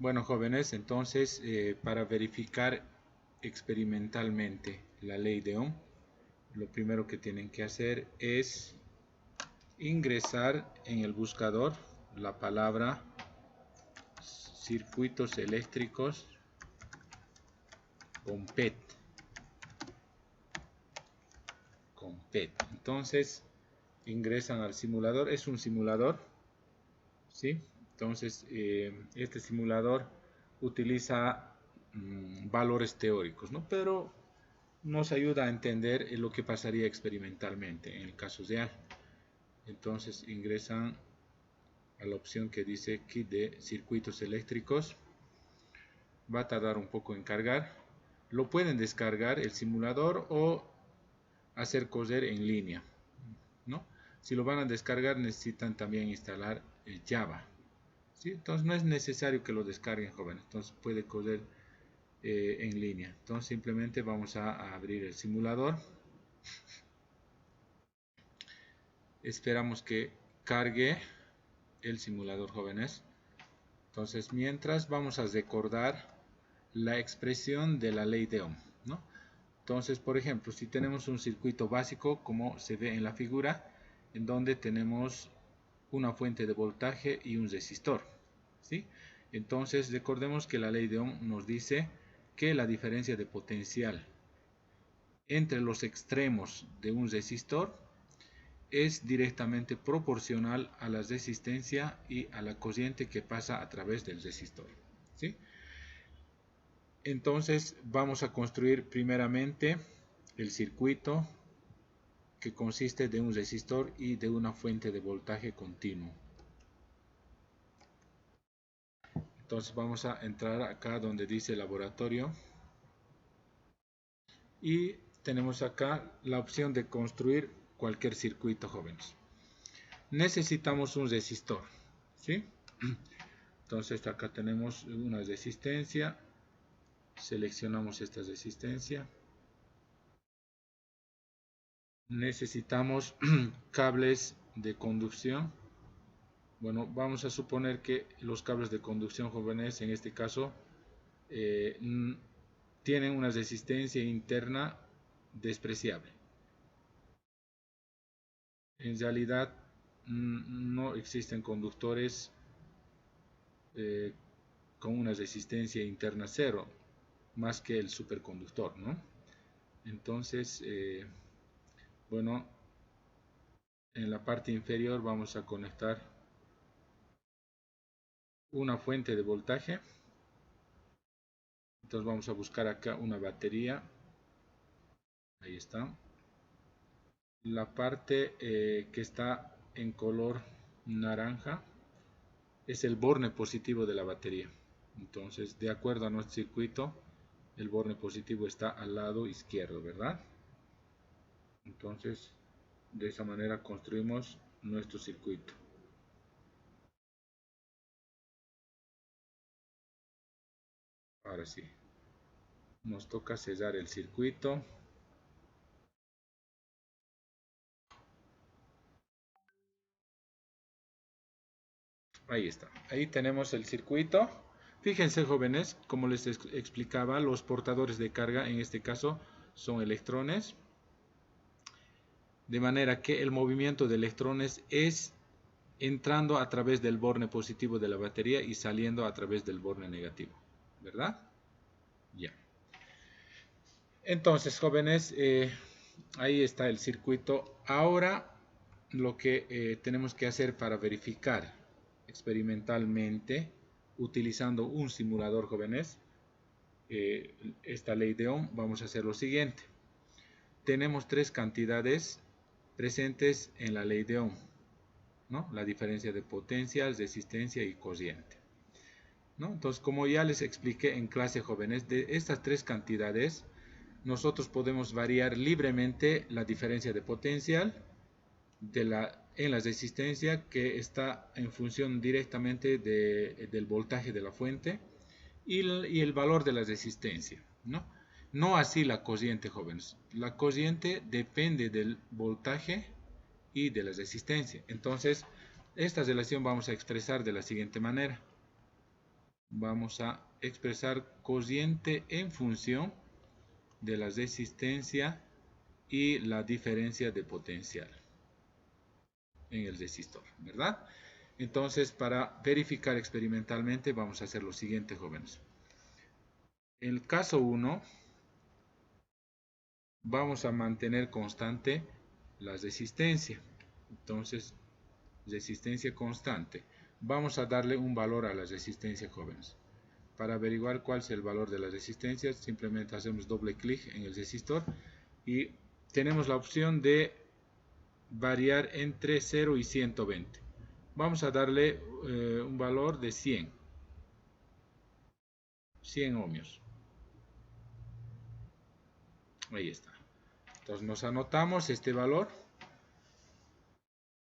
Bueno, jóvenes, entonces para verificar experimentalmente la ley de Ohm, lo primero que tienen que hacer es ingresar en el buscador la palabra circuitos eléctricos con PET. Entonces ingresan al simulador, es un simulador, ¿sí? Entonces este simulador utiliza valores teóricos, ¿no? Pero nos ayuda a entender lo que pasaría experimentalmente en el caso real. Entonces ingresan a la opción que dice kit de circuitos eléctricos. Va a tardar un poco en cargar. Lo pueden descargar el simulador o hacer coser en línea, ¿no? Si lo van a descargar necesitan también instalar Java, ¿sí? Entonces no es necesario que lo descarguen, jóvenes. Entonces puede coser en línea. Entonces simplemente vamos a abrir el simulador. Esperamos que cargue el simulador, jóvenes. Entonces mientras vamos a recordar la expresión de la ley de Ohm, ¿no? Entonces, por ejemplo, si tenemos un circuito básico como se ve en la figura, en donde tenemos una fuente de voltaje y un resistor, ¿sí? Entonces recordemos que la ley de Ohm nos dice que la diferencia de potencial entre los extremos de un resistor es directamente proporcional a la resistencia y a la corriente que pasa a través del resistor, ¿sí? Entonces vamos a construir primeramente el circuito, que consiste de un resistor y de una fuente de voltaje continuo. Entonces vamos a entrar acá donde dice laboratorio y tenemos acá la opción de construir cualquier circuito, jóvenes. Necesitamos un resistor, ¿sí? Entonces acá tenemos una resistencia, seleccionamos esta resistencia. Necesitamos cables de conducción. Bueno, vamos a suponer que los cables de conducción, jóvenes, en este caso tienen una resistencia interna despreciable. En realidad no existen conductores con una resistencia interna cero, más que el superconductor, ¿no? Entonces, bueno, en la parte inferior vamos a conectar una fuente de voltaje. Entonces vamos a buscar acá una batería. Ahí está. La parte que está en color naranja es el borne positivo de la batería. Entonces, de acuerdo a nuestro circuito, el borne positivo está al lado izquierdo, ¿verdad? Entonces, de esa manera construimos nuestro circuito. Ahora sí, nos toca sellar el circuito. Ahí está, ahí tenemos el circuito. Fíjense, jóvenes, como les explicaba, los portadores de carga en este caso son electrones, de manera que el movimiento de electrones es entrando a través del borne positivo de la batería y saliendo a través del borne negativo, ¿verdad? Ya. Entonces, jóvenes, ahí está el circuito. Ahora lo que tenemos que hacer para verificar experimentalmente, utilizando un simulador, jóvenes, esta ley de Ohm, vamos a hacer lo siguiente. Tenemos tres cantidades presentes en la ley de Ohm, ¿no? La diferencia de potencia, resistencia y corriente, ¿no? Entonces, como ya les expliqué en clase, jóvenes, de estas tres cantidades nosotros podemos variar libremente la diferencia de potencial en la resistencia, que está en función directamente del voltaje de la fuente, y el valor de la resistencia, ¿no? No así la corriente, jóvenes. La corriente depende del voltaje y de la resistencia. Entonces, esta relación vamos a expresar de la siguiente manera. vamos a expresar cociente en función de la resistencia y la diferencia de potencial en el resistor, ¿verdad? Entonces, para verificar experimentalmente, vamos a hacer lo siguiente, jóvenes. En el caso 1, vamos a mantener constante la resistencia. Entonces, resistencia constante. Vamos a darle un valor a la resistencia, jóvenes. Para averiguar cuál es el valor de la resistencia, simplemente hacemos doble clic en el resistor y tenemos la opción de variar entre 0 y 120. Vamos a darle un valor de 100 ohmios. Ahí está. Entonces nos anotamos este valor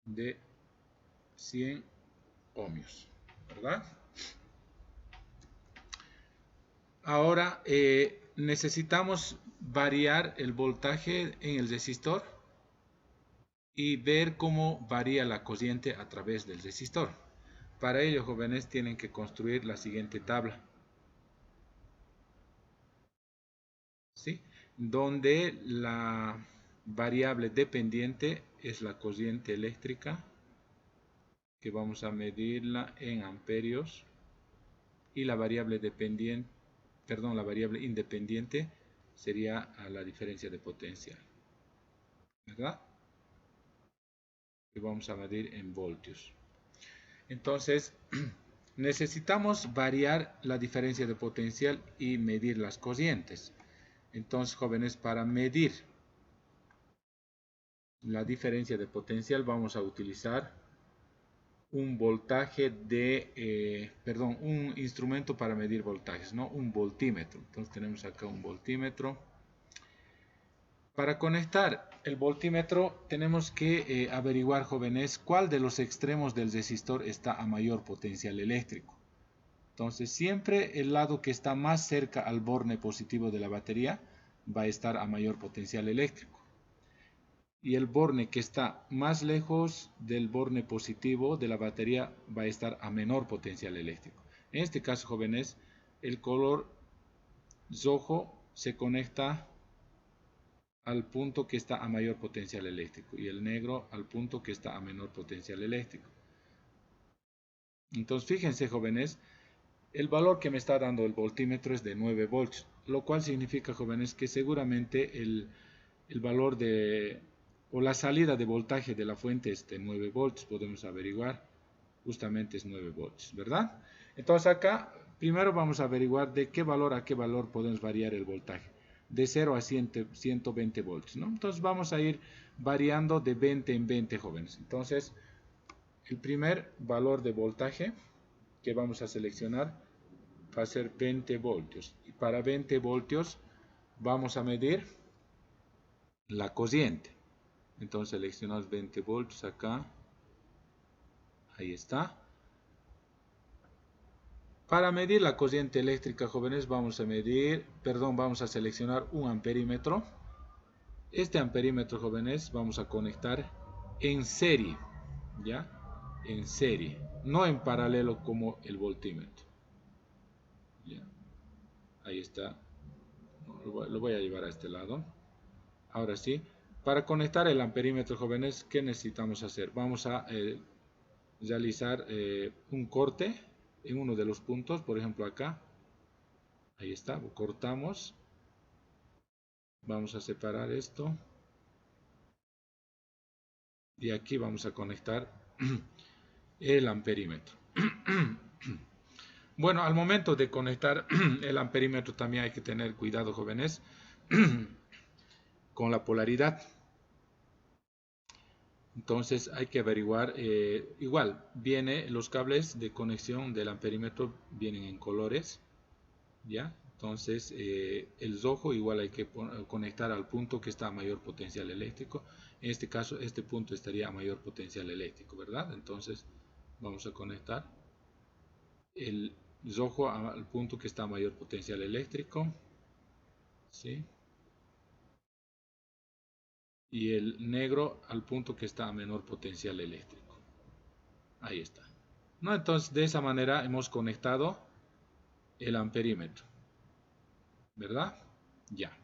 de 100 ohmios, ¿verdad? Ahora necesitamos variar el voltaje en el resistor y ver cómo varía la corriente a través del resistor. Para ello, jóvenes, tienen que construir la siguiente tabla, ¿sí? Donde la variable dependiente es la corriente eléctrica, que vamos a medirla en amperios, y la variable dependiente, la variable independiente sería la diferencia de potencial, ¿verdad? Que vamos a medir en voltios. Entonces, necesitamos variar la diferencia de potencial y medir las corrientes. Entonces, jóvenes, para medir la diferencia de potencial vamos a utilizar un voltaje de, un instrumento para medir voltajes, ¿no? Un voltímetro. Entonces tenemos acá un voltímetro. Para conectar el voltímetro tenemos que averiguar, jóvenes, cuál de los extremos del resistor está a mayor potencial eléctrico. Entonces siempre el lado que está más cerca al borne positivo de la batería va a estar a mayor potencial eléctrico. Y el borne que está más lejos del borne positivo de la batería va a estar a menor potencial eléctrico. En este caso, jóvenes, el color rojo se conecta al punto que está a mayor potencial eléctrico y el negro al punto que está a menor potencial eléctrico. Entonces, fíjense, jóvenes, el valor que me está dando el voltímetro es de 9 volts, lo cual significa, jóvenes, que seguramente el valor o la salida de voltaje de la fuente es de 9 volts, podemos averiguar, justamente es 9 volts, ¿verdad? Entonces acá, primero vamos a averiguar de qué valor a qué valor podemos variar el voltaje, de 0 a 120 volts, ¿no? Entonces vamos a ir variando de 20 en 20, jóvenes. Entonces, el primer valor de voltaje que vamos a seleccionar va a ser 20 voltios, y para 20 voltios vamos a medir la corriente. Entonces seleccionamos 20 voltios acá, ahí está. Para medir la corriente eléctrica, jóvenes, vamos a seleccionar un amperímetro. Este amperímetro, jóvenes, vamos a conectar en serie, ¿ya? En serie, no en paralelo como el voltímetro. ¿Ya? Ahí está. Lo voy a llevar a este lado. Ahora sí, para conectar el amperímetro, jóvenes, ¿qué necesitamos hacer? Vamos a realizar un corte en uno de los puntos, por ejemplo acá. Ahí está, cortamos. Vamos a separar esto. Y aquí vamos a conectar el amperímetro. Bueno, al momento de conectar el amperímetro también hay que tener cuidado, jóvenes, con la polaridad. Entonces hay que averiguar, igual, los cables de conexión del amperímetro vienen en colores, ¿ya? Entonces el rojo igual hay que conectar al punto que está a mayor potencial eléctrico. En este caso, este punto estaría a mayor potencial eléctrico, ¿verdad? Entonces vamos a conectar el rojo al punto que está a mayor potencial eléctrico, ¿sí? Y el negro al punto que está a menor potencial eléctrico. Ahí está, ¿no? Entonces de esa manera hemos conectado el amperímetro, ¿verdad? Ya.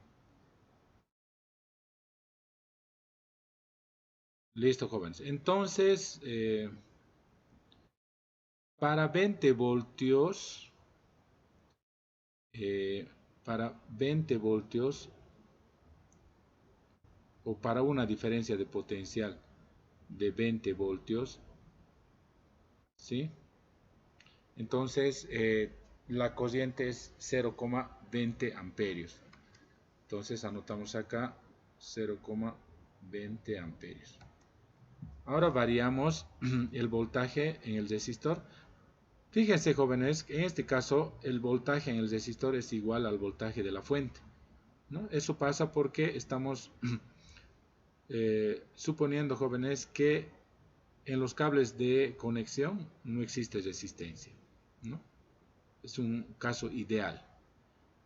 Listo, jóvenes. Entonces, para 20 voltios, eh, para 20 voltios o para una diferencia de potencial de 20 voltios, ¿sí? Entonces, la corriente es 0,20 amperios. Entonces, anotamos acá 0,20 amperios. Ahora variamos el voltaje en el resistor. Fíjense, jóvenes, en este caso el voltaje en el resistor es igual al voltaje de la fuente, ¿no? Eso pasa porque estamos suponiendo, jóvenes, que en los cables de conexión no existe resistencia, ¿no? Es un caso ideal.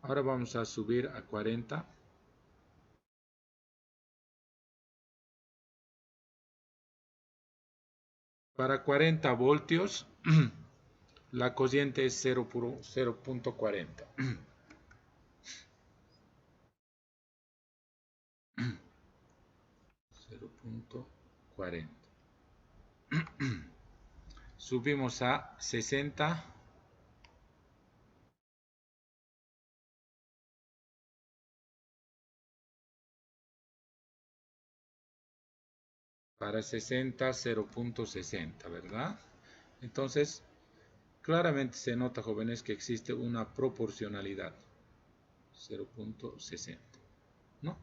Ahora vamos a subir a 40. Para 40 voltios, la corriente es 0.40. 0.40. Subimos a 60. Para 60, 0.60, ¿verdad? Entonces, claramente se nota, jóvenes, que existe una proporcionalidad. 0.60, ¿no?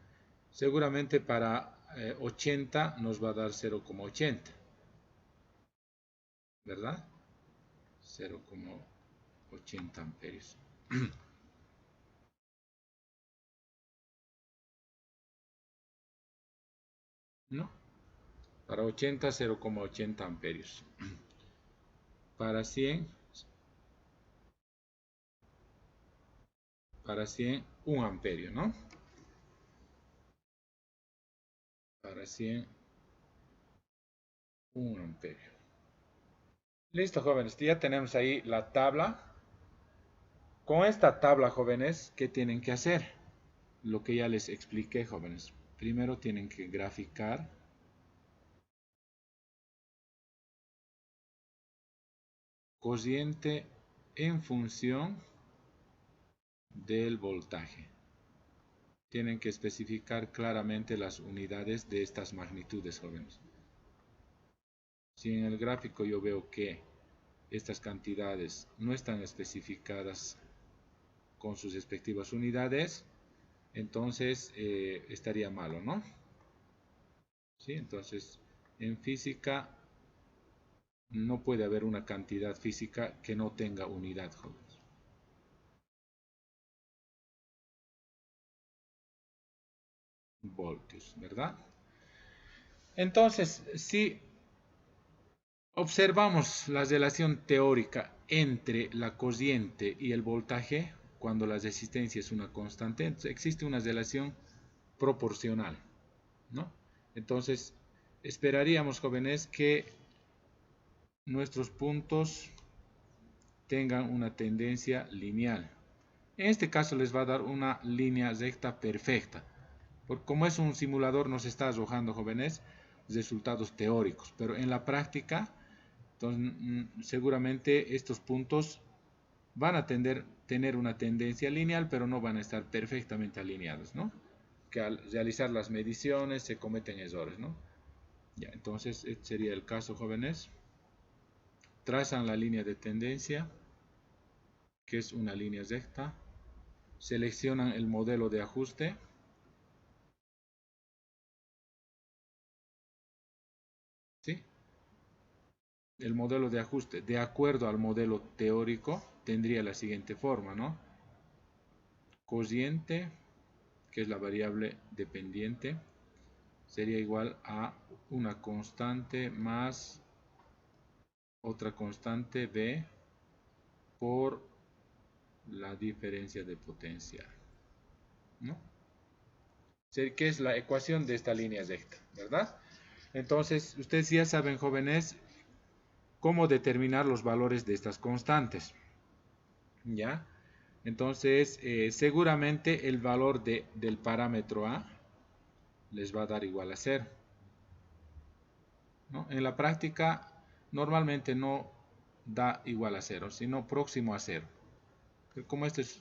Seguramente para 80 nos va a dar 0,80, ¿verdad? 0,80 amperios. ¿No? Para 80, 0,80 amperios. Para 100, 1 amperio, ¿no? Para 100, 1 amperio. Listo, jóvenes, ya tenemos ahí la tabla. Con esta tabla, jóvenes, ¿qué tienen que hacer? Lo que ya les expliqué, jóvenes. Primero tienen que graficar corriente en función del voltaje. Tienen que especificar claramente las unidades de estas magnitudes, jóvenes. Si en el gráfico yo veo que estas cantidades no están especificadas con sus respectivas unidades, entonces estaría malo, ¿no? ¿Sí? Entonces, en física no puede haber una cantidad física que no tenga unidad, jóvenes. Voltios, ¿verdad? Entonces, si observamos la relación teórica entre la corriente y el voltaje, cuando la resistencia es una constante, entonces existe una relación proporcional, ¿no? Entonces, esperaríamos, jóvenes, que nuestros puntos tengan una tendencia lineal. En este caso les va a dar una línea recta perfecta. Porque como es un simulador nos está arrojando, jóvenes, resultados teóricos. Pero en la práctica, entonces, seguramente estos puntos van a tener una tendencia lineal, pero no van a estar perfectamente alineados, ¿no? Que al realizar las mediciones se cometen errores, ¿no? Ya, entonces este sería el caso, jóvenes. Trazan la línea de tendencia, que es una línea recta. Seleccionan el modelo de ajuste. ¿Sí? El modelo de ajuste, de acuerdo al modelo teórico, tendría la siguiente forma, ¿no? Corriente, que es la variable dependiente, sería igual a una constante más otra constante B por la diferencia de potencial, ¿no? Que es la ecuación de esta línea recta, ¿verdad? Entonces, ustedes ya saben, jóvenes, cómo determinar los valores de estas constantes, ¿ya? Entonces, seguramente el valor del parámetro A les va a dar igual a 0, ¿no? En la práctica, normalmente no da igual a 0, sino próximo a 0. Como este es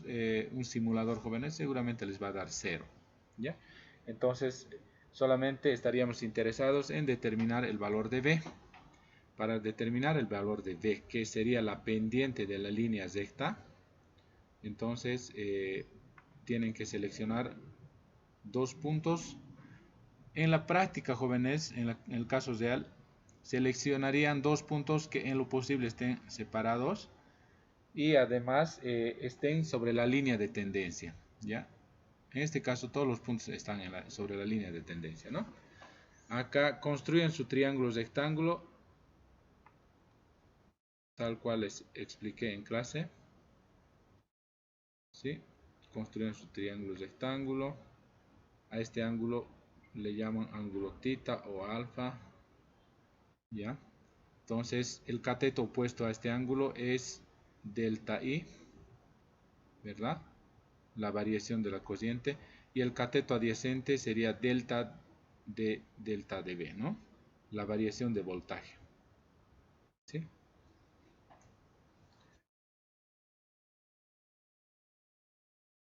un simulador, jóvenes, seguramente les va a dar 0, ¿ya? Entonces, solamente estaríamos interesados en determinar el valor de B. Para determinar el valor de B, que sería la pendiente de la línea recta, entonces tienen que seleccionar dos puntos. En la práctica, jóvenes, en el caso real, seleccionarían dos puntos que en lo posible estén separados y además estén sobre la línea de tendencia, ¿ya? En este caso todos los puntos están sobre la línea de tendencia, ¿no? Acá construyen su triángulo rectángulo, tal cual les expliqué en clase, ¿sí? Construyen su triángulo rectángulo. A este ángulo le llaman ángulo tita o alfa, ¿ya? Entonces el cateto opuesto a este ángulo es delta i, ¿verdad? La variación de la cociente. Y el cateto adyacente sería delta de B, ¿no? La variación de voltaje, ¿sí?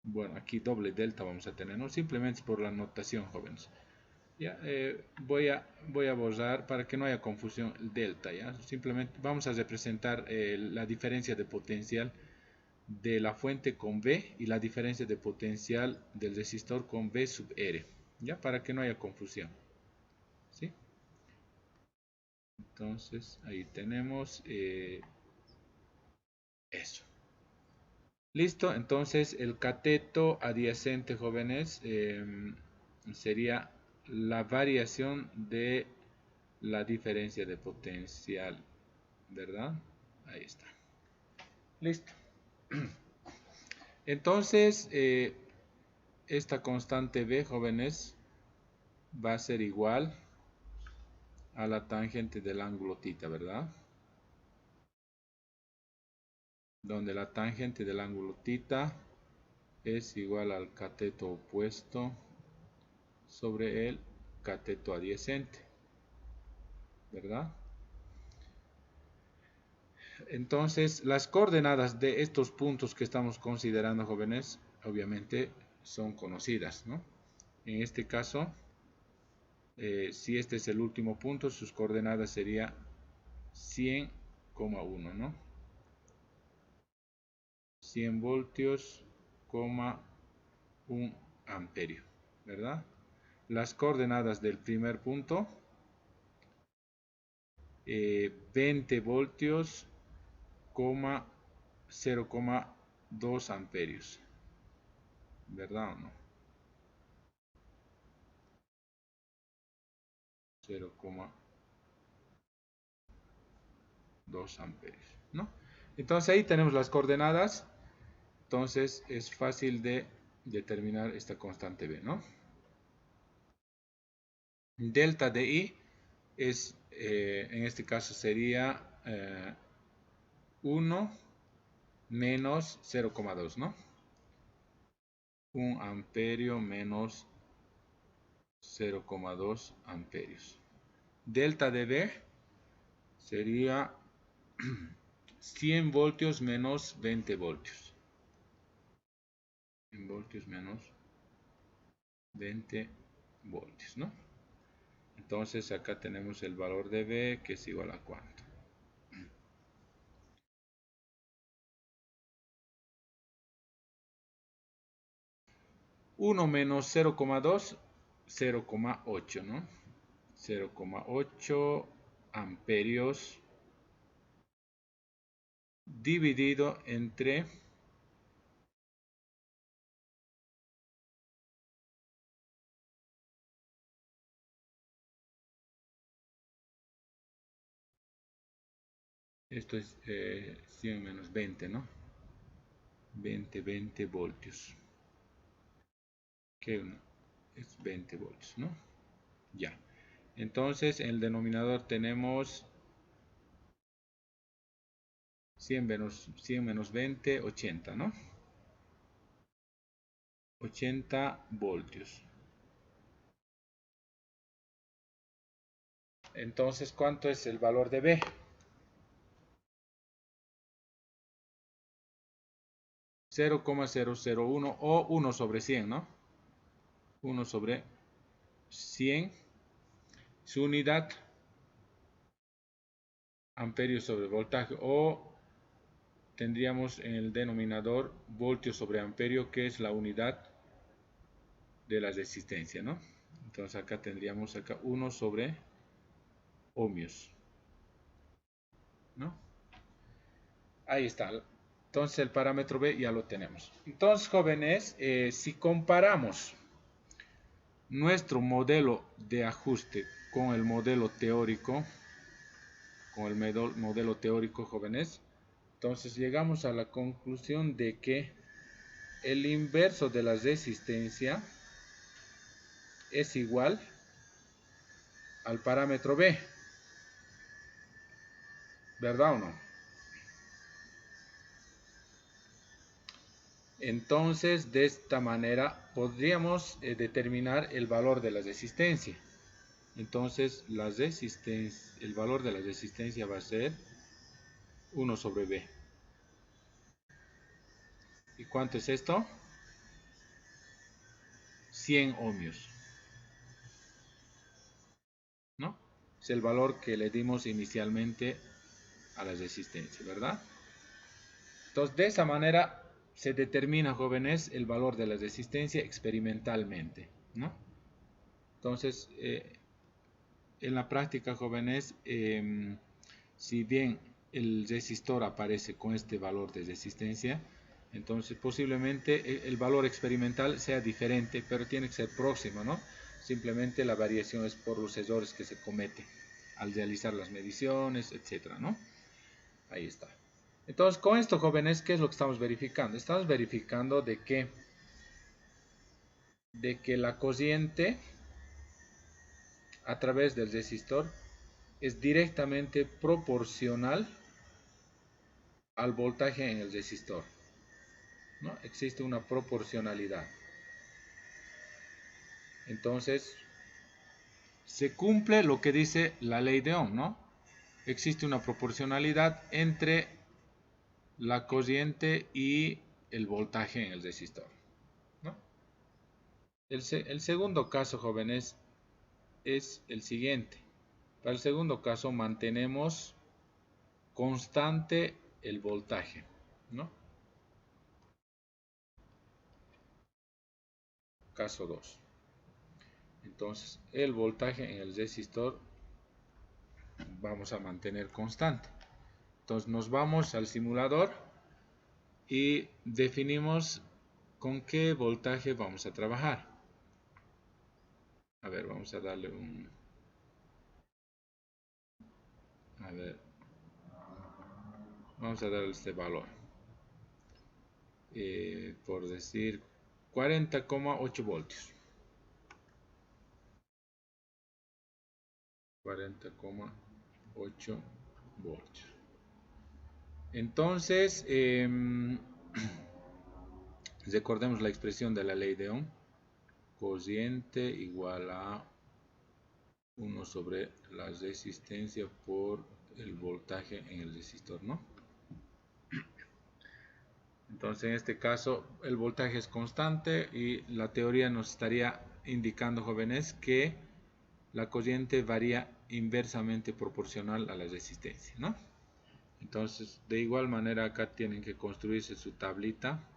Bueno, aquí doble delta vamos a tener, ¿no? Simplemente por la notación, jóvenes. Ya, voy a borrar para que no haya confusión el delta, ¿ya? Simplemente vamos a representar la diferencia de potencial de la fuente con V y la diferencia de potencial del resistor con V sub R, ¿ya? Para que no haya confusión, ¿sí? Entonces ahí tenemos eso. Listo, entonces el cateto adyacente, jóvenes, sería la variación de la diferencia de potencial, ¿verdad? Ahí está. Listo. Entonces, esta constante B, jóvenes, va a ser igual a la tangente del ángulo θ, ¿verdad? Donde la tangente del ángulo θ es igual al cateto opuesto sobre el cateto adyacente, ¿verdad? Entonces, las coordenadas de estos puntos que estamos considerando, jóvenes, obviamente son conocidas, ¿no? En este caso, si este es el último punto, sus coordenadas sería 100,1, ¿no? 100 voltios, 1 amperio, ¿verdad? Las coordenadas del primer punto, 20 voltios, 0,2 amperios, ¿verdad o no? 0,2 amperios, ¿no? Entonces ahí tenemos las coordenadas. Entonces es fácil de determinar esta constante B, ¿no? Delta de I es, en este caso sería 1 menos 0,2, ¿no? 1 amperio menos 0,2 amperios. Delta de B sería 100 voltios menos 20 voltios. 100 voltios menos 20 voltios, ¿no? Entonces acá tenemos el valor de B, que es igual a ¿cuánto? 1 menos 0,2, 0,8, ¿no? 0,8 amperios dividido entre esto es 100 menos 20, ¿no? 20 voltios. Que es 20 voltios, ¿no? Ya. Entonces, en el denominador tenemos 100 menos 20, 80, ¿no? 80 voltios. Entonces, ¿cuánto es el valor de B? 0,001 o 1 sobre 100, ¿no? 1 sobre 100. Su unidad, amperios sobre voltaje, o tendríamos en el denominador voltios sobre amperio, que es la unidad de la resistencia, ¿no? Entonces acá tendríamos 1 sobre ohmios, ¿no? Ahí está. Entonces el parámetro B ya lo tenemos. Entonces, jóvenes, si comparamos nuestro modelo de ajuste con el modelo teórico, jóvenes, entonces llegamos a la conclusión de que el inverso de la resistencia es igual al parámetro B, ¿verdad o no? Entonces, de esta manera podríamos determinar el valor de la resistencia. Entonces, el valor de la resistencia va a ser 1 sobre B. ¿Y cuánto es esto? 100 ohmios, ¿no? Es el valor que le dimos inicialmente a la resistencia, ¿verdad? Entonces, de esa manera se determina, jóvenes, el valor de la resistencia experimentalmente, ¿no? Entonces, en la práctica, jóvenes, si bien el resistor aparece con este valor de resistencia, entonces posiblemente el valor experimental sea diferente, pero tiene que ser próximo, ¿no? Simplemente la variación es por los errores que se cometen al realizar las mediciones, etcétera, ¿no? Ahí está. Entonces, con esto, jóvenes, ¿qué es lo que estamos verificando? Estamos verificando de que la corriente a través del resistor es directamente proporcional al voltaje en el resistor, ¿no? Existe una proporcionalidad. Entonces, se cumple lo que dice la ley de Ohm, ¿no? Existe una proporcionalidad entre la corriente y el voltaje en el resistor, ¿no? El segundo caso, jóvenes, es el siguiente. Para el segundo caso mantenemos constante el voltaje, ¿no? Caso 2. Entonces, el voltaje en el resistor vamos a mantener constante. Entonces, nos vamos al simulador y definimos con qué voltaje vamos a trabajar. A ver, vamos a darle un... A ver, vamos a darle este valor. Por decir 40,8 voltios. 40,8 voltios. Entonces, recordemos la expresión de la ley de Ohm. Corriente igual a 1 sobre la resistencia por el voltaje en el resistor, ¿no? Entonces, en este caso, el voltaje es constante y la teoría nos estaría indicando, jóvenes, que la corriente varía inversamente proporcional a la resistencia, ¿no? Entonces, de igual manera, acá tienen que construirse su tablita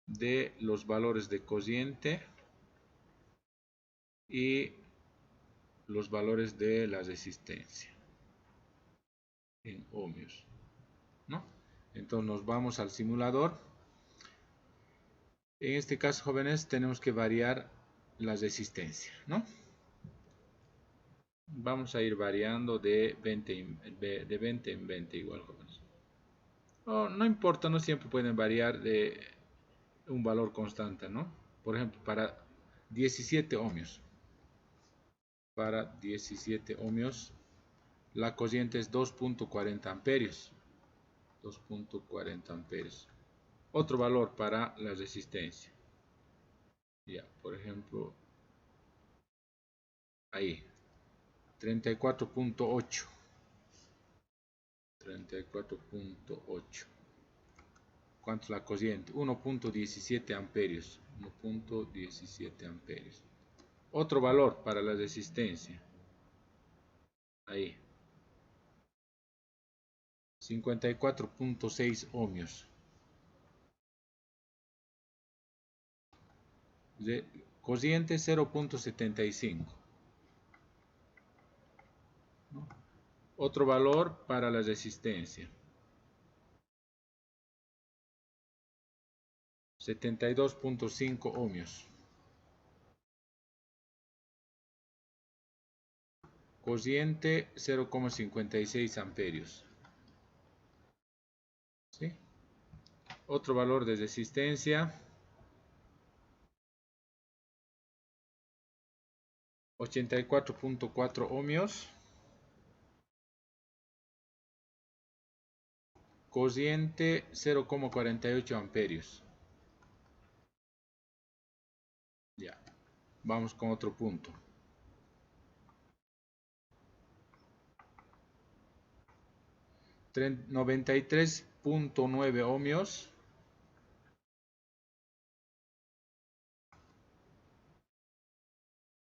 de los valores de corriente y los valores de la resistencia en ohmios, ¿no? Entonces nos vamos al simulador. En este caso, jóvenes, tenemos que variar la resistencia, ¿no? Vamos a ir variando de 20 en 20 igual, jóvenes. No importa, no siempre pueden variar de un valor constante, ¿no? Por ejemplo, para 17 ohmios. Para 17 ohmios, la corriente es 2.40 amperios. 2.40 amperios. otro valor para la resistencia. Ya, por ejemplo, ahí, 34.8. 34.8. ¿Cuánto es la corriente? 1.17 amperios. 1.17 amperios. Otro valor para la resistencia. Ahí. 54.6 ohmios. De corriente 0.75. ¿No? Otro valor para la resistencia. 72.5 ohmios. Corriente 0,56 amperios. ¿Sí? Otro valor de resistencia. 84.4 ohmios. Corriente 0,48 amperios. Ya. Vamos con otro punto. 93.9 ohmios.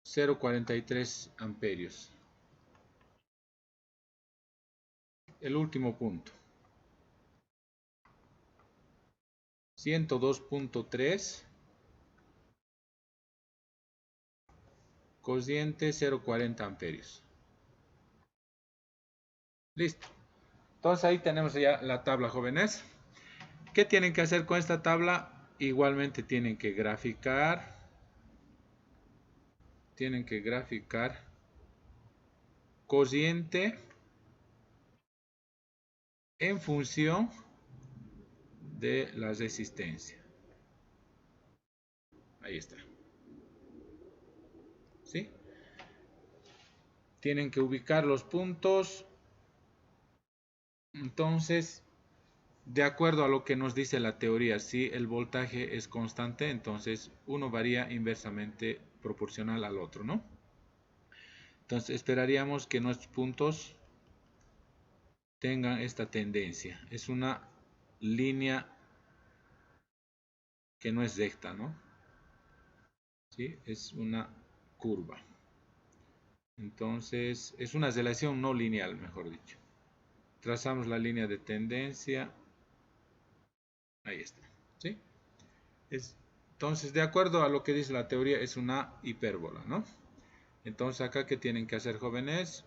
$0.43 amperios. El último punto. 102.3. Corriente 0.40 amperios. Listo. Entonces ahí tenemos ya la tabla, jóvenes. ¿Qué tienen que hacer con esta tabla? Igualmente tienen que graficar. Corriente en función de la resistencia. Ahí está. ¿Sí? Tienen que ubicar los puntos. Entonces, de acuerdo a lo que nos dice la teoría, si el voltaje es constante, entonces uno varía inversamente proporcional al otro, ¿no? Entonces esperaríamos que nuestros puntos tengan esta tendencia. Es una línea que no es recta, ¿no? ¿Sí? Es una curva. Entonces es una relación no lineal, mejor dicho. Trazamos la línea de tendencia. Ahí está. ¿Sí? Entonces, de acuerdo a lo que dice la teoría, es una hipérbola, ¿no? Entonces acá, ¿qué tienen que hacer, jóvenes?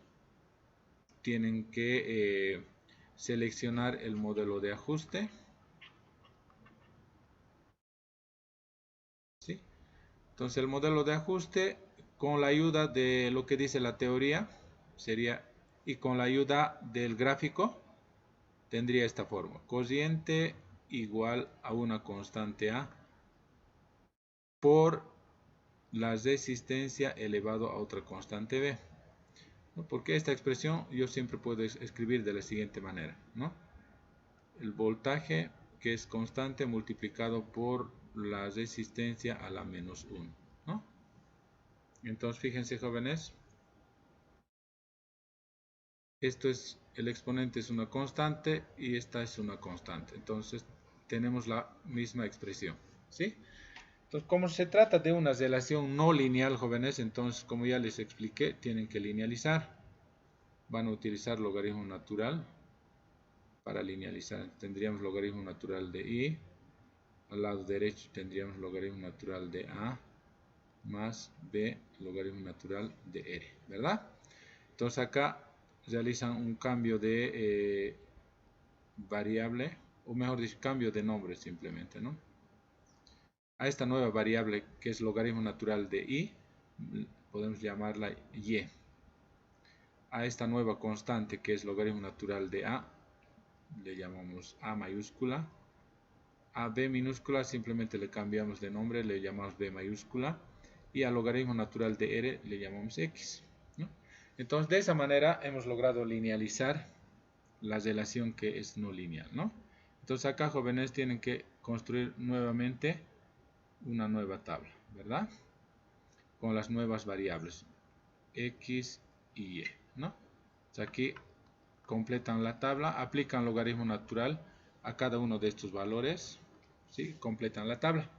Tienen que seleccionar el modelo de ajuste. ¿Sí? Entonces el modelo de ajuste, con la ayuda de lo que dice la teoría, sería, y con la ayuda del gráfico, tendría esta forma. Corriente igual a una constante A por la resistencia elevado a otra constante B. ¿No? Porque esta expresión yo siempre puedo escribir de la siguiente manera, ¿no? El voltaje, que es constante, multiplicado por la resistencia a la menos 1, ¿no? Entonces fíjense, jóvenes, esto es, el exponente es una constante y esta es una constante, entonces tenemos la misma expresión, ¿sí? Entonces, como se trata de una relación no lineal, jóvenes, entonces, como ya les expliqué, tienen que linealizar. Van a utilizar logaritmo natural para linealizar. Tendríamos logaritmo natural de I. Al lado derecho tendríamos logaritmo natural de A más B, logaritmo natural de R, ¿verdad? Entonces acá realizan un cambio de variable, o mejor dicho, cambio de nombre simplemente, ¿no? A esta nueva variable, que es logaritmo natural de I, podemos llamarla Y. A esta nueva constante, que es logaritmo natural de A, le llamamos A mayúscula. A B minúscula simplemente le cambiamos de nombre, le llamamos B mayúscula. Y al logaritmo natural de R le llamamos X, ¿no? Entonces, de esa manera hemos logrado linealizar la relación que es no lineal, ¿no? Entonces acá, jóvenes, tienen que construir nuevamente una nueva tabla, ¿verdad? Con las nuevas variables X y Y, ¿no? Entonces aquí completan la tabla, aplican logaritmo natural a cada uno de estos valores, ¿sí? Completan la tabla.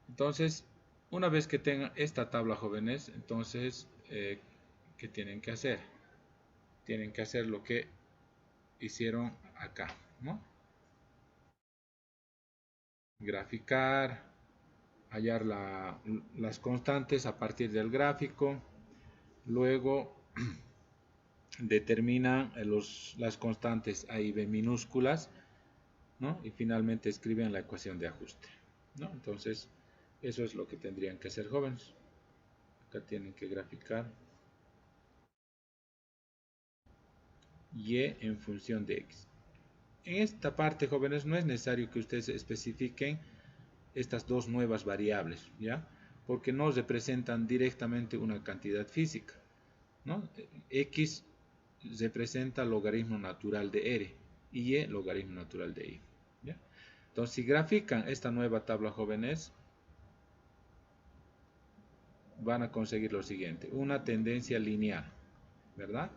Entonces, una vez que tengan esta tabla, jóvenes, entonces, ¿qué tienen que hacer? Tienen que hacer lo que hicieron acá, ¿no? Graficar, hallar las constantes a partir del gráfico, luego determinan las constantes A y B minúsculas, ¿no? Y finalmente escriben la ecuación de ajuste, ¿no? Entonces, eso es lo que tendrían que hacer, jóvenes. Acá tienen que graficar Y en función de X. En esta parte, jóvenes, no es necesario que ustedes especifiquen estas dos nuevas variables, ¿ya? Porque no representan directamente una cantidad física, ¿no? X representa logaritmo natural de R y Y logaritmo natural de Y, ¿ya? Entonces, si grafican esta nueva tabla, jóvenes, van a conseguir lo siguiente: una tendencia lineal, ¿verdad?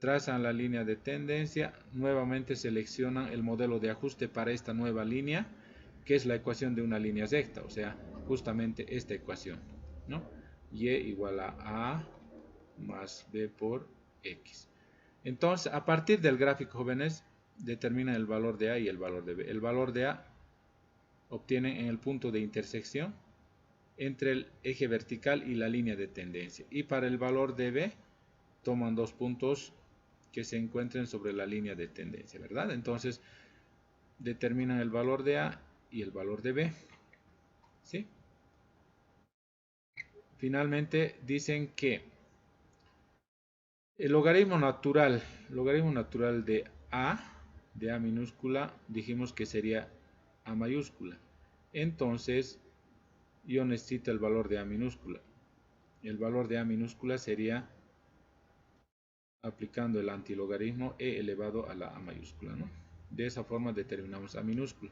Trazan la línea de tendencia, nuevamente seleccionan el modelo de ajuste para esta nueva línea, que es la ecuación de una línea recta, o sea, justamente esta ecuación, ¿no? Y igual a A más B por X. Entonces, a partir del gráfico, jóvenes, determinan el valor de A y el valor de B. El valor de A obtienen en el punto de intersección entre el eje vertical y la línea de tendencia. Y para el valor de B, toman dos puntos que se encuentren sobre la línea de tendencia, ¿verdad? Entonces, determinan el valor de A y el valor de B, ¿sí? Finalmente, dicen que el logaritmo natural de A minúscula, dijimos que sería A mayúscula. Entonces, yo necesito el valor de A minúscula. El valor de A minúscula sería aplicando el antilogaritmo e elevado a la A mayúscula, ¿no? De esa forma determinamos A minúscula.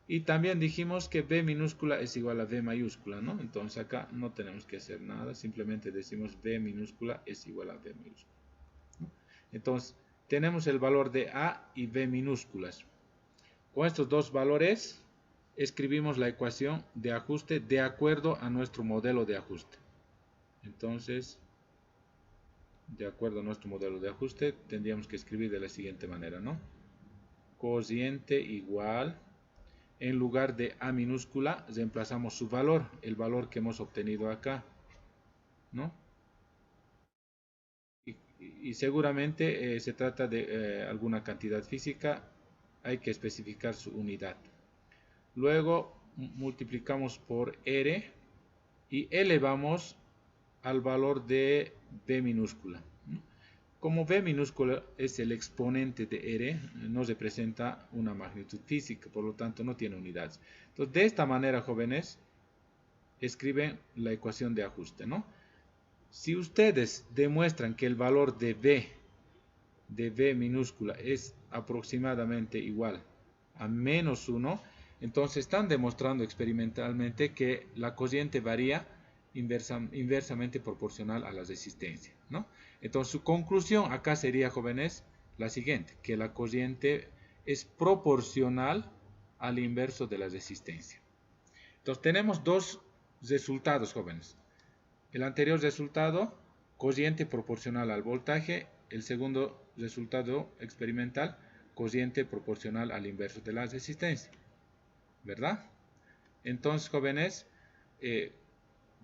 Y también dijimos que B minúscula es igual a B mayúscula, ¿no? Entonces acá no tenemos que hacer nada, simplemente decimos B minúscula es igual a B mayúscula, ¿no? Entonces, tenemos el valor de A y B minúsculas. Con estos dos valores, escribimos la ecuación de ajuste de acuerdo a nuestro modelo de ajuste. Entonces, de acuerdo a nuestro modelo de ajuste, tendríamos que escribir de la siguiente manera, ¿no? Cociente igual, en lugar de A minúscula, reemplazamos su valor, el valor que hemos obtenido acá, ¿no? Y seguramente se trata de alguna cantidad física, hay que especificar su unidad. Luego multiplicamos por R y elevamos al valor de B minúscula. Como B minúscula es el exponente de R, no representa una magnitud física, por lo tanto no tiene unidades. Entonces, de esta manera, jóvenes, escriben la ecuación de ajuste, ¿no? Si ustedes demuestran que el valor de B minúscula es aproximadamente igual a menos 1, entonces están demostrando experimentalmente que la cociente varía inversamente proporcional a la resistencia, ¿no? Entonces su conclusión acá sería, jóvenes, la siguiente, que la cociente es proporcional al inverso de la resistencia. Entonces tenemos dos resultados, jóvenes. El anterior resultado, cociente proporcional al voltaje. El segundo resultado experimental, cociente proporcional al inverso de la resistencia, ¿verdad? Entonces, jóvenes,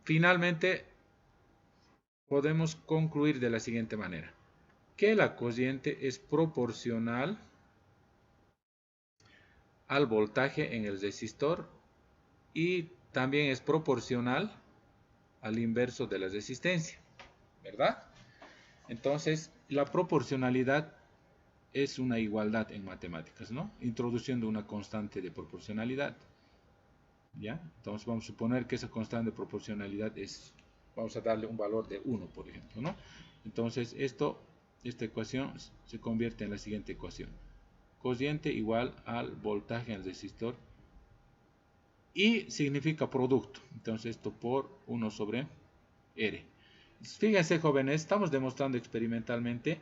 finalmente podemos concluir de la siguiente manera: que la cociente es proporcional al voltaje en el resistor y también es proporcional al inverso de la resistencia, ¿verdad? Entonces, la proporcionalidad es una igualdad en matemáticas, ¿no? Introduciendo una constante de proporcionalidad, ¿ya? Entonces vamos a suponer que esa constante de proporcionalidad es, vamos a darle un valor de 1, por ejemplo, ¿no? Entonces esta ecuación se convierte en la siguiente ecuación: cociente igual al voltaje en el resistor. Y significa producto. Entonces esto por 1 sobre R. Fíjense, jóvenes, estamos demostrando experimentalmente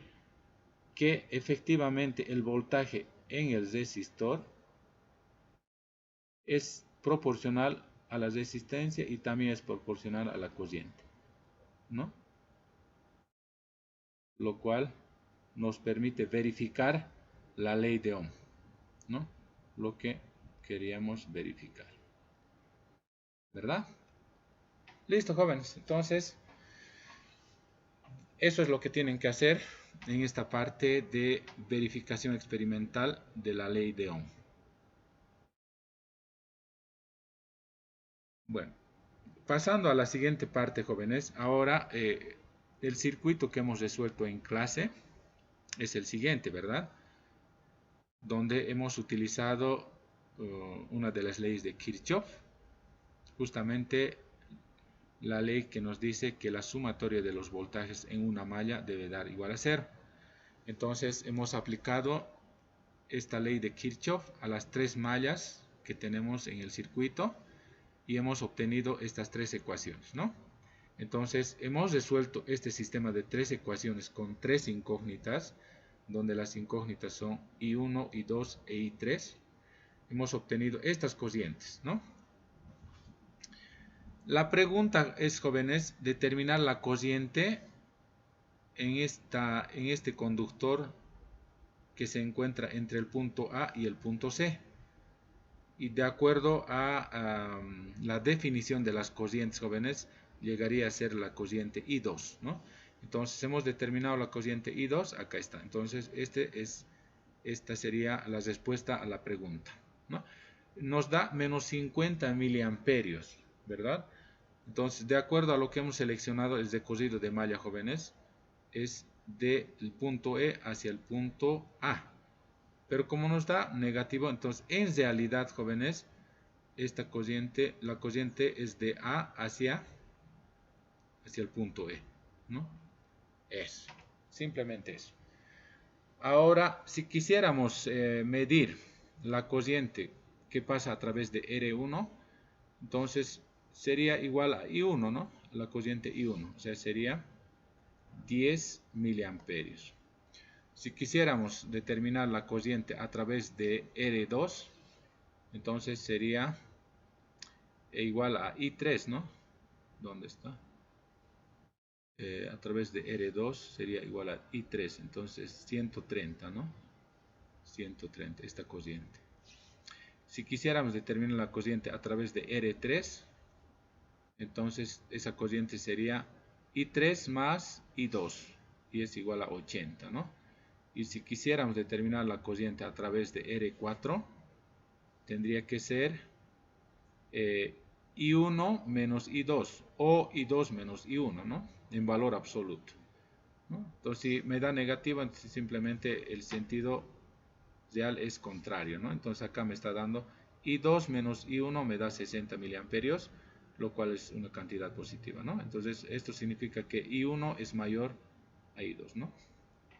que efectivamente el voltaje en el resistor es proporcional a la resistencia y también es proporcional a la cociente, ¿no? Lo cual nos permite verificar la ley de Ohm, ¿no? Lo que queríamos verificar, ¿verdad? Listo, jóvenes. Entonces, eso es lo que tienen que hacer en esta parte de verificación experimental de la ley de Ohm. Bueno, pasando a la siguiente parte, jóvenes. Ahora, el circuito que hemos resuelto en clase es el siguiente, ¿verdad? Donde hemos utilizado una de las leyes de Kirchhoff, justamente la ley que nos dice que la sumatoria de los voltajes en una malla debe dar igual a 0. Entonces hemos aplicado esta ley de Kirchhoff a las 3 mallas que tenemos en el circuito y hemos obtenido estas 3 ecuaciones, ¿no? Entonces hemos resuelto este sistema de 3 ecuaciones con 3 incógnitas, donde las incógnitas son I1, I2 e I3. Hemos obtenido estas cocientes, ¿no? La pregunta es, jóvenes, determinar la cociente en este conductor que se encuentra entre el punto A y el punto C. Y de acuerdo a la definición de las cocientes, jóvenes, llegaría a ser la cociente I2, ¿no? Entonces hemos determinado la cociente I2, acá está. Entonces esta sería la respuesta a la pregunta, ¿no? Nos da menos 50 miliamperios, ¿verdad? Entonces, de acuerdo a lo que hemos seleccionado, el recosido de malla, jóvenes, es del punto E hacia el punto A. Pero como nos da negativo, entonces en realidad, jóvenes, esta cociente, la cociente es de A hacia el punto E, ¿no? Eso, simplemente eso. Ahora, si quisiéramos medir la cociente que pasa a través de R1, entonces sería igual a I1, ¿no? La cociente I1, o sea, sería 10 miliamperios. Si quisiéramos determinar la cociente a través de R2, entonces sería igual a I3, ¿no? ¿Dónde está? A través de R2 sería igual a I3, entonces 130, ¿no? 130, esta cociente. Si quisiéramos determinar la cociente a través de R3, entonces esa cociente sería I3 más I2, y es igual a 80, ¿no? Y si quisiéramos determinar la cociente a través de R4, tendría que ser I1 menos I2, o I2 menos I1, ¿no? En valor absoluto, ¿no? Entonces, si me da negativa, entonces simplemente el sentido real es contrario, ¿no? Entonces acá me está dando I2 menos I1 me da 60 miliamperios, lo cual es una cantidad positiva, ¿no? Entonces esto significa que I1 es mayor a I2, ¿no?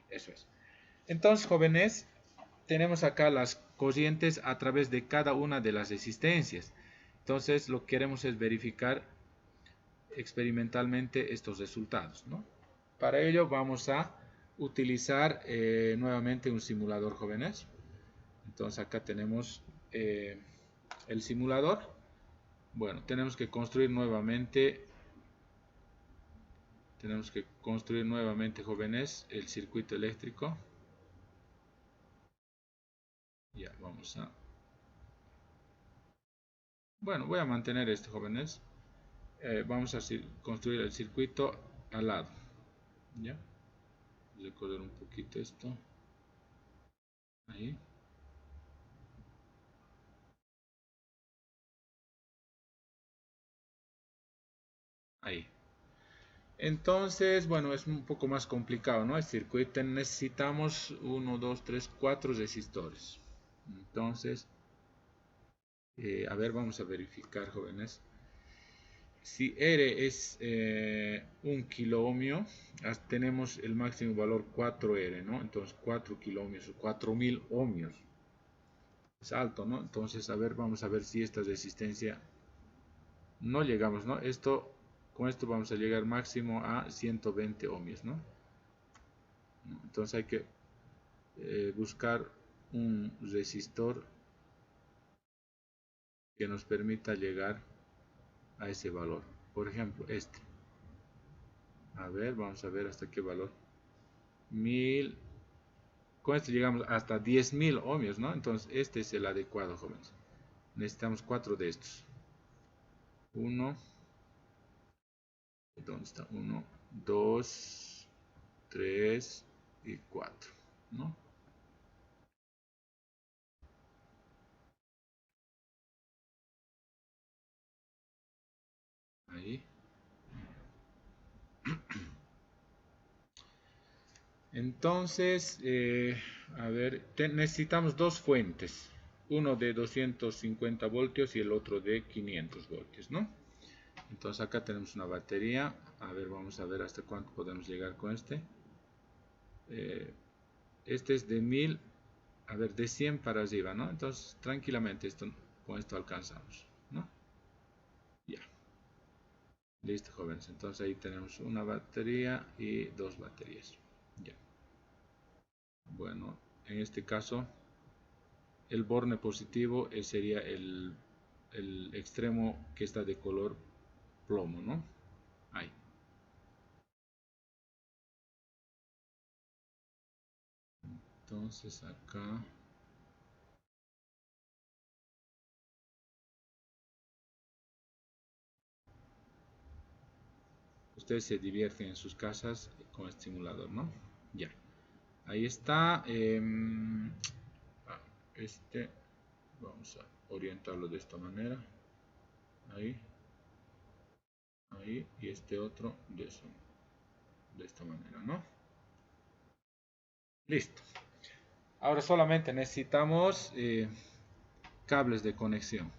Eso es. Entonces, jóvenes, tenemos acá las cocientes a través de cada una de las resistencias. Entonces, lo que queremos es verificar experimentalmente estos resultados, ¿no? Para ello vamos a utilizar nuevamente un simulador, jóvenes. Entonces acá tenemos el simulador. Bueno, tenemos que construir nuevamente, jóvenes, el circuito eléctrico. Ya, vamos a... Bueno, voy a mantener esto, jóvenes. Vamos a construir el circuito al lado. ¿Ya? Voy a correr un poquito esto. Ahí. Ahí. Entonces, bueno, es un poco más complicado, ¿no? El circuito necesitamos 1, 2, 3, 4 resistores. Entonces, a ver, vamos a verificar, jóvenes. Si R es 1 kilo ohmio, tenemos el máximo valor 4R, ¿no? Entonces 4 kilo ohmios o 4000 ohmios. es alto, ¿no? Entonces, a ver, vamos a ver si esta resistencia no llegamos, ¿no? Con esto vamos a llegar máximo a 120 ohmios, ¿no? Entonces hay que buscar un resistor que nos permita llegar a ese valor. Por ejemplo, este. A ver, vamos a ver hasta qué valor. 1000. Con este llegamos hasta 10.000 ohmios, ¿no? Entonces este es el adecuado, jóvenes. Necesitamos 4 de estos. 1. ¿Dónde está? 1, 2, 3 y 4, ¿no? Ahí. Entonces, a ver, necesitamos dos fuentes. Uno de 250 voltios y el otro de 500 voltios, ¿no? Entonces acá tenemos una batería. A ver, vamos a ver hasta cuánto podemos llegar con este. Este es de 1000, a ver, de 100 para arriba, ¿no? Entonces, tranquilamente con esto alcanzamos, ¿no? Ya. Listo, jóvenes. Entonces ahí tenemos una batería y dos baterías. Ya. Bueno, en este caso, el borne positivo sería el extremo que está de color plomo, ¿no? Ahí. Entonces acá ustedes se divierten en sus casas con el simulador, ¿no? Ya. Ahí está. Este vamos a orientarlo de esta manera. Ahí. Ahí. Y este otro de esta manera, ¿no? Listo. Ahora solamente necesitamos cables de conexión.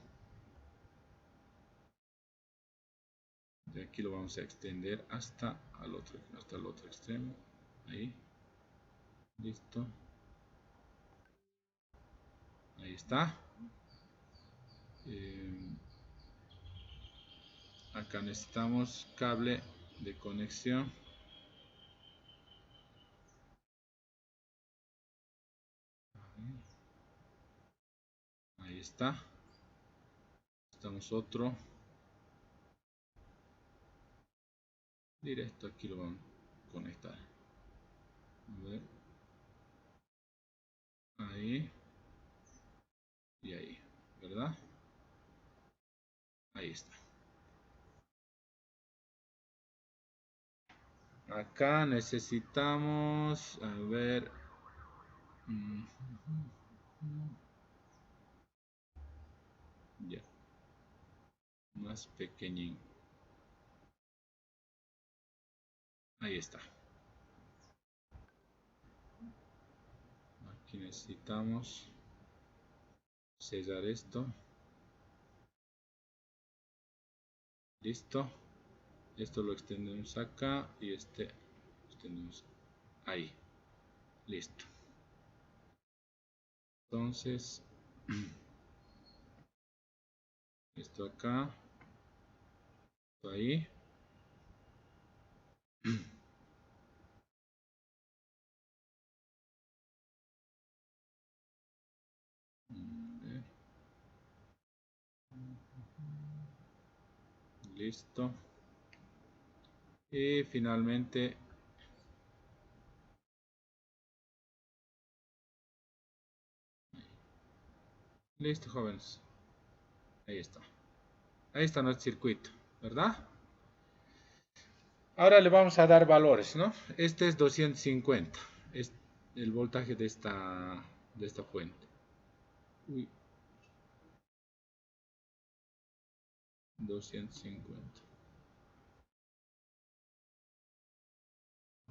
De aquí lo vamos a extender hasta el otro extremo. Ahí. Listo. Ahí está. Acá necesitamos cable de conexión. Ahí está. Necesitamos otro. Directo aquí lo vamos a conectar. A ver. Ahí. Y ahí. ¿Verdad? Ahí está. Acá necesitamos, a ver, ya, más pequeñín. Ahí está. Aquí necesitamos sellar esto. Listo. Esto lo extendemos acá y este lo extendemos ahí. Listo. Entonces, esto acá, esto ahí. Listo. Y finalmente listo, jóvenes. Ahí está. Ahí está nuestro circuito, ¿verdad? Ahora le vamos a dar valores, ¿no? Este es 250. Es el voltaje de esta fuente. Uy. 250.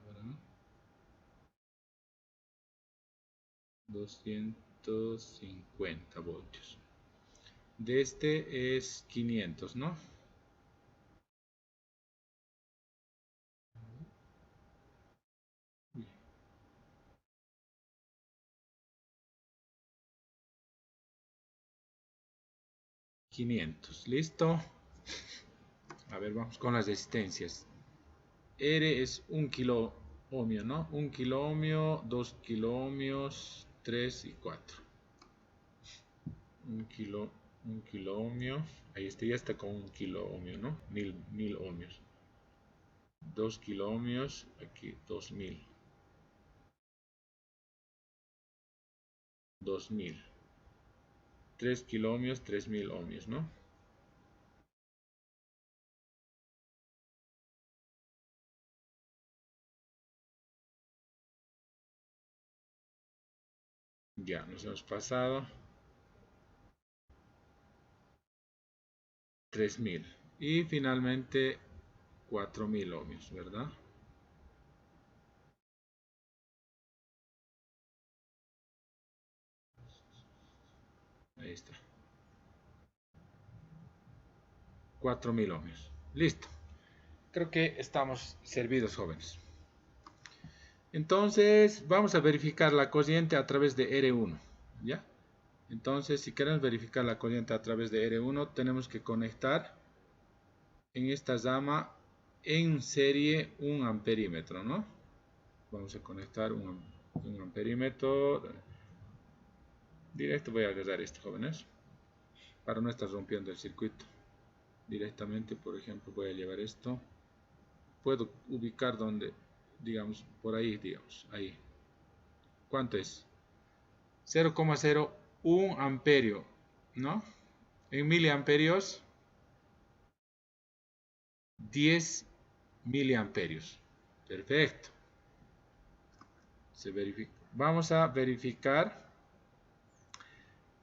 Ahora, 250 voltios. De este es 500, ¿no? 500. ¿Listo? A ver, vamos con las resistencias. R es 1 kilo ohmio, ¿no? 1 kilo ohmio, 2 kilo ohmios, 3 y 4. 1 kilo ohmio. Ahí está, ya está con 1 kilo ohmio, ¿no? 1000 ohmios. 2 kilo ohmios, aquí 2000. 2000. 3 kilo ohmios, 3000 ohmios, ¿no? Ya, nos hemos pasado. 3000. Y finalmente 4000 ohmios, ¿verdad? Ahí está. 4000 ohmios. Listo. Creo que estamos servidos, jóvenes. Entonces, vamos a verificar la corriente a través de R1. ¿Ya? Entonces, si queremos verificar la corriente a través de R1, tenemos que conectar en esta rama en serie un amperímetro, ¿no? Vamos a conectar un amperímetro. Directo voy a agarrar esto, jóvenes, para no estar rompiendo el circuito. Directamente, por ejemplo, voy a llevar esto. Puedo ubicar donde, digamos, por ahí, digamos, ahí. ¿Cuánto es? 0,01 amperio, ¿no? En miliamperios, 10 miliamperios. Perfecto. Se verifica. Vamos a verificar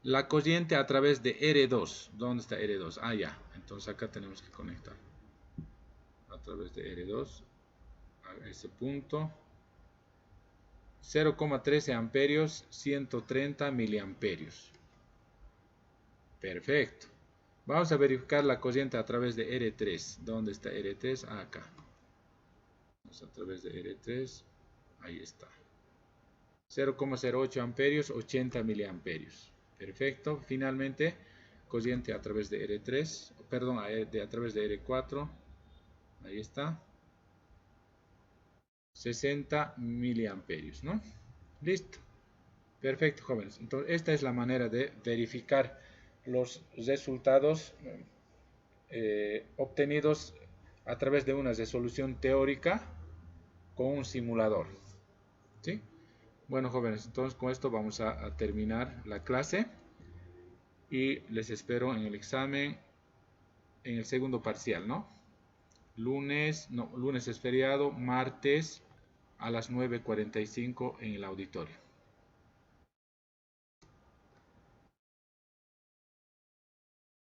la corriente a través de R2. ¿Dónde está R2? Ah, ya. Entonces acá tenemos que conectar. A través de R2. A ese punto. 0,13 amperios, 130 miliamperios. Perfecto. Vamos a verificar la corriente a través de R3. ¿Dónde está R3? Ah, acá. Vamos a través de R3. Ahí está. 0,08 amperios, 80 miliamperios. Perfecto. Finalmente, corriente a través de R3. Perdón, a través de R4. Ahí está. 60 miliamperios, ¿no? Listo. Perfecto, jóvenes. Entonces, esta es la manera de verificar los resultados obtenidos a través de una resolución teórica con un simulador. ¿Sí? Bueno, jóvenes, entonces con esto vamos a terminar la clase y les espero en el examen, en el segundo parcial, ¿no? Lunes es feriado, martes a las 9:45 en el auditorio.